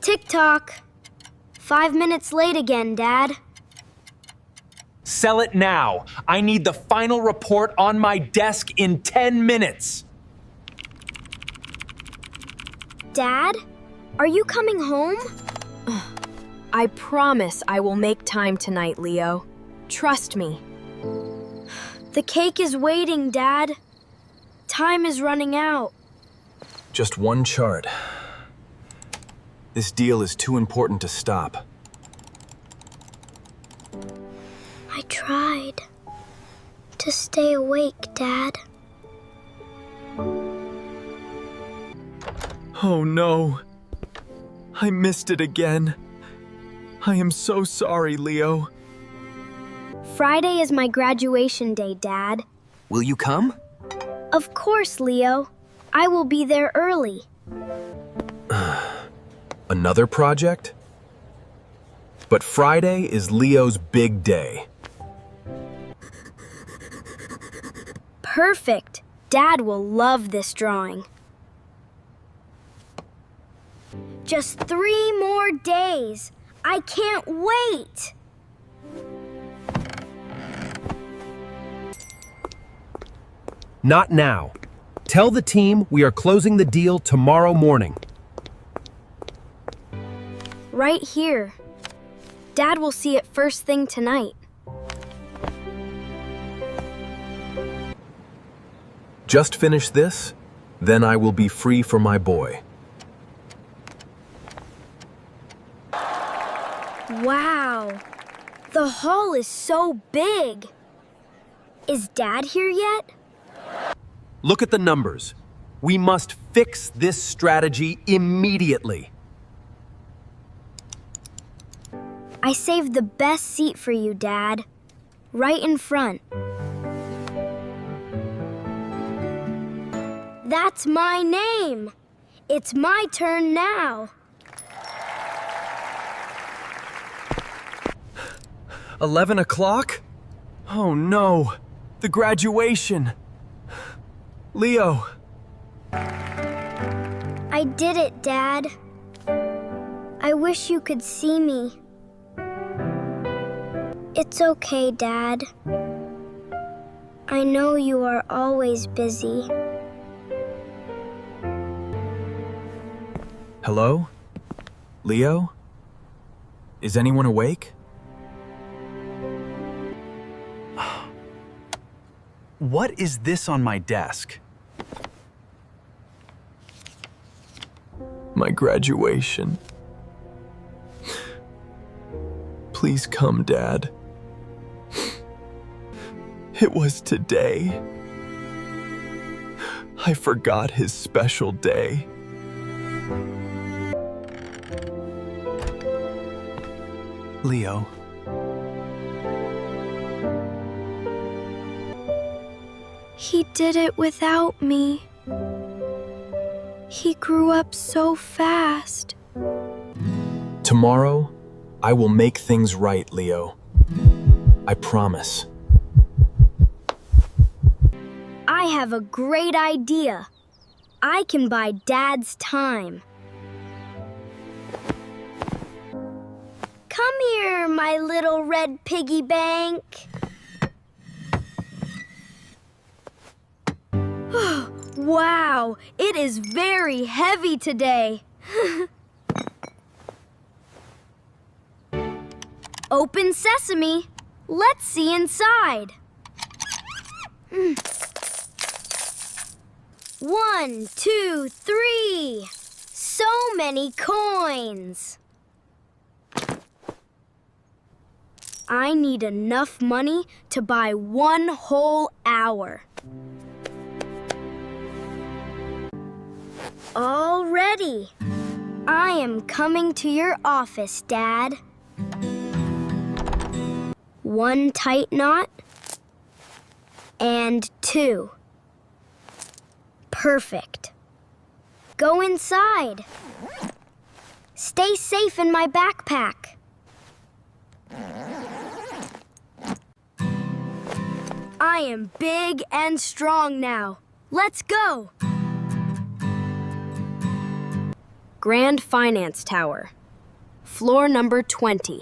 Tick-tock. 5 minutes late again, Dad. Sell it now. I need the final report on my desk in 10 minutes. Dad, are you coming home? I promise I will make time tonight, Leo. Trust me. The cake is waiting, Dad. Time is running out. Just one chart. This deal is too important to stop. I tried to stay awake, Dad. Oh no. I missed it again. I am so sorry, Leo. Friday is my graduation day, Dad. Will you come? Of course, Leo. I will be there early. Another project? But Friday is Leo's big day. Perfect. Dad will love this drawing. Just 3 more days. I can't wait. Not now. Tell the team we are closing the deal tomorrow morning. Right here. Dad will see it first thing tonight. Just finish this, then I will be free for my boy. Wow. The hall is so big. Is Dad here yet? Look at the numbers. We must fix this strategy immediately. I saved the best seat for you, Dad. Right in front. That's my name. It's my turn now. 11 o'clock? Oh no, the graduation. Leo. I did it, Dad. I wish you could see me. It's okay, Dad. I know you are always busy. Hello? Leo? Is anyone awake? What is this on my desk? My graduation. Please come, Dad. It was today. I forgot his special day. Leo. He did it without me. He grew up so fast. Tomorrow, I will make things right, Leo. I promise. I have a great idea. I can buy Dad's time. Come here, my little red piggy bank. Wow, it is very heavy today. Open sesame. Let's see inside. 1, 2, 3. So many coins. I need enough money to buy 1 whole hour. All ready. I am coming to your office, Dad. 1 tight knot and 2. Perfect. Go inside. Stay safe in my backpack. I am big and strong now. Let's go. Grand Finance Tower. Floor number 20.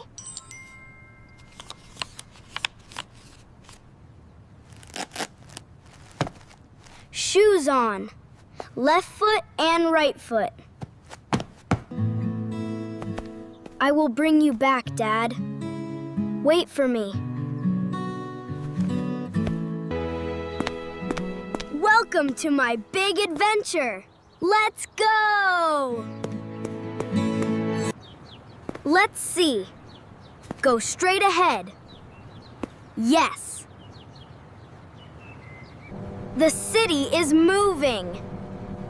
Shoes on. Left foot and right foot. I will bring you back, Dad. Wait for me. Welcome to my big adventure. Let's go! Let's see. Go straight ahead. Yes. The city is moving.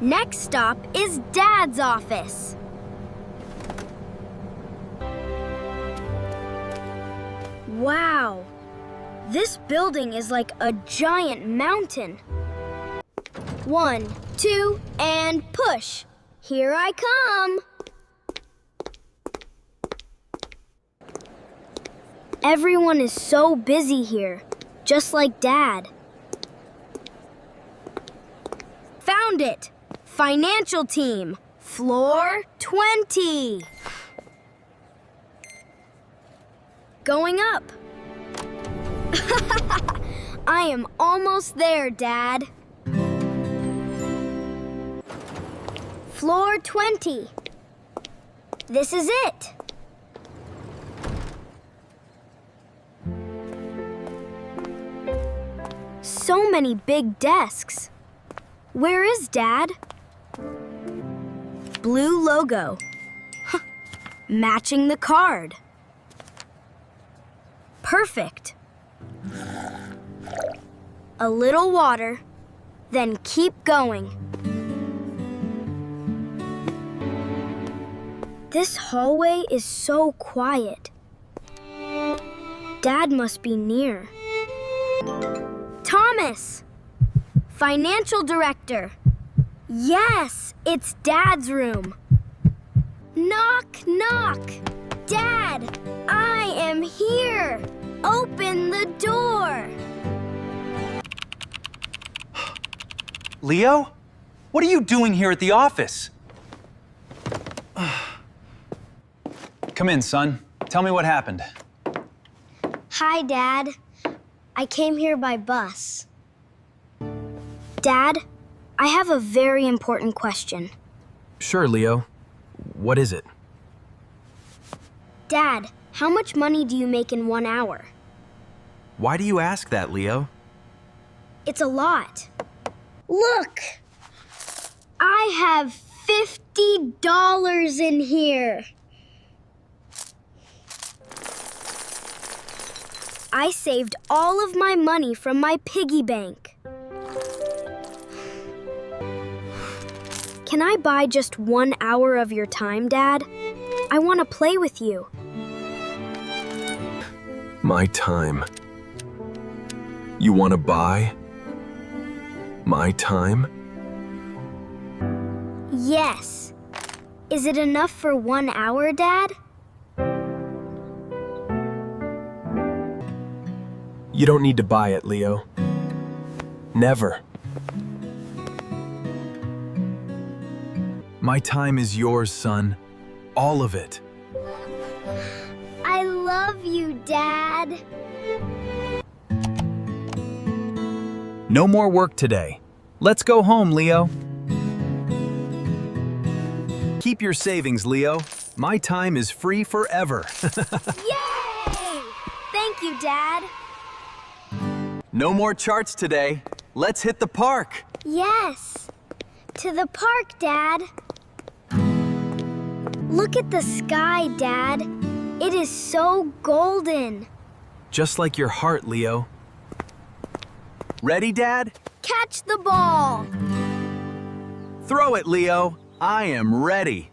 Next stop is Dad's office. Wow. This building is like a giant mountain. 1, 2, and push. Here I come. Everyone is so busy here, just like Dad. Found it! Financial team, floor 20. Going up. I am almost there, Dad. Floor 20. This is it. So many big desks. Where is Dad? Blue logo. Matching the card. Perfect. A little water, then keep going. This hallway is so quiet. Dad must be near. Thomas! Financial director. Yes, it's Dad's room. Knock, knock. Dad, I am here. Open the door. Leo? What are you doing here at the office? Come in, son. Tell me what happened. Hi, Dad. I came here by bus. Dad, I have a very important question. Sure, Leo. What is it? Dad, how much money do you make in 1 hour? Why do you ask that, Leo? It's a lot. Look! I have $50 in here. I saved all of my money from my piggy bank. Can I buy just 1 hour of your time, Dad? I want to play with you. My time. You want to buy my time? Yes. Is it enough for 1 hour, Dad? You don't need to buy it, Leo. Never. My time is yours, son. All of it. I love you, Dad. No more work today. Let's go home, Leo. Keep your savings, Leo. My time is free forever. Yay! Thank you, Dad. No more charts today. Let's hit the park. Yes. To the park, Dad. Look at the sky, Dad. It is so golden. Just like your heart, Leo. Ready, Dad? Catch the ball. Throw it, Leo. I am ready.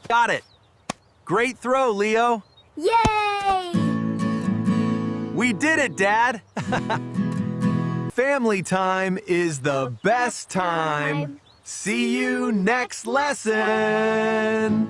Got it. Great throw, Leo. Yay! We did it, Dad. Family time is the best time. See you next lesson.